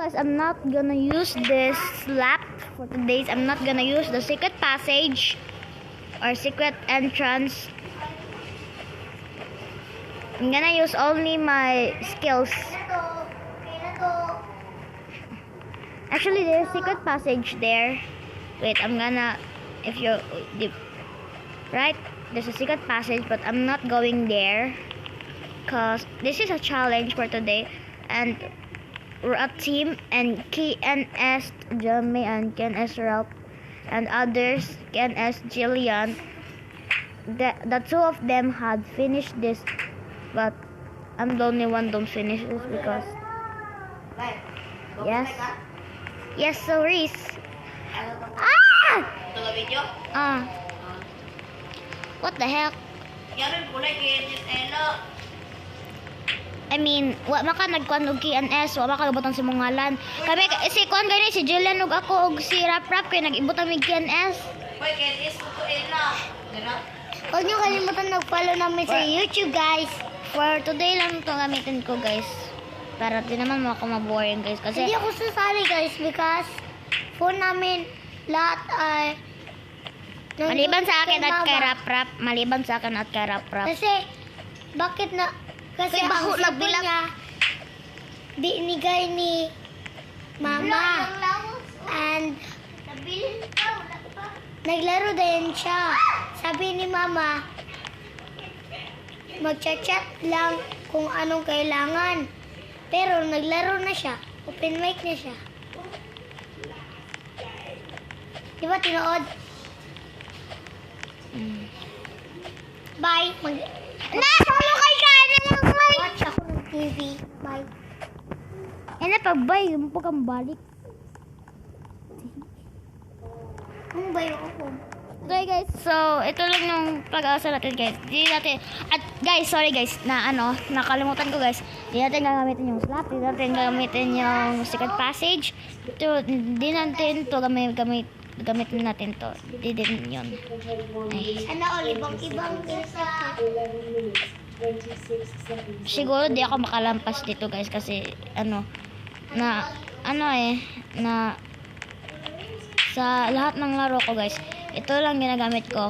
guys, I'm not gonna use this lap for today's. I'm not gonna use the secret passage or secret entrance. I'm gonna use only my skills. Actually, there's a secret passage there. Wait, I'm gonna, if you, right? There's a secret passage, but I'm not going there. Because this is a challenge for today. And we're a team, and KNS, Jeremy, and KNS Ralph, and others, KNS Jillian. The two of them had finished this, but I'm the only one don't finish this because yes, so Reese. What the heck? I mean, wa maka nagkuan og KNS, wa maka gabutan si mong ngalan. Kami si kuan gani si Jillian ug ako og si Rap kay nag-ibutan mig KNS. Hoy, KNS ko to Ella. Dira. Huwag niyo kalimutan mag-follow namin sa YouTube, guys. For today lang ito gamitin ko, guys. Para di naman ako maboring, guys. Kasi hindi ako sasali, guys, because phone namin lahat ay maliban sa akin at kay Rap. Maliban sa akin at kay Rap. Kasi, bakit na, kasi baho ang sabi niya, di inigay ni Mama. And, naglaro din siya. Sabi ni Mama, magchat-chat lang kung anong kailangan. Pero naglaro na siya. Open mic na siya. Di ba tinood? Bye. Nasalo kay kanan ng mic! Watch ako ng TV. Bye. Pagbay, mo kang balik. Ano ba yung ako? Okay guys, so ito lang yung pag-asa natin guys. Di natin, at guys, sorry guys, na nakalimutan ko guys. Di natin gagamitin yung slap, di natin gagamitin yung secret passage. Ito, di natin to gamitin natin to. Di din yun. Ay. Sana all ibang sa... Siguro di ako makalampas dito guys kasi na sa lahat ng laro ko guys, ito lang ginagamit ko.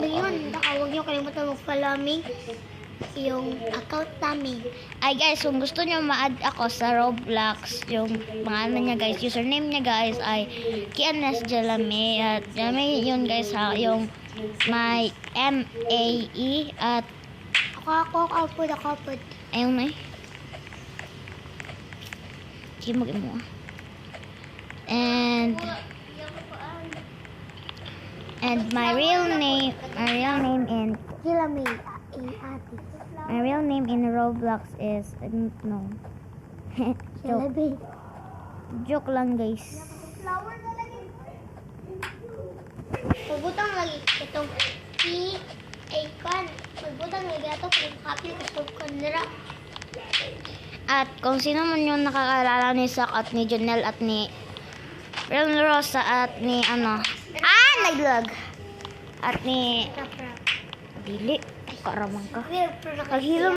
Ngayon, huwag niyo kalimutan mag-follow me yung account namin. Ay guys, kung gusto nyo ma-add ako sa Roblox, yung mga niya guys, username niya guys ay KNS Jalame. At Jalame yun guys ha, yung my MAE at Ako. ayun na eh. Kimog mo. And my real name in Kilame. my real name in Roblox is no. Joke. Joke lang guys. Pagbutang lagi itong icon. Pagbutang lagi ito kung copy itong kanira. At kung sino man yung nakakaalala ni Sak at ni Janelle at ni Real Rosa at ni naglag. At ni Dili, karamang ka. Pero Kaghilo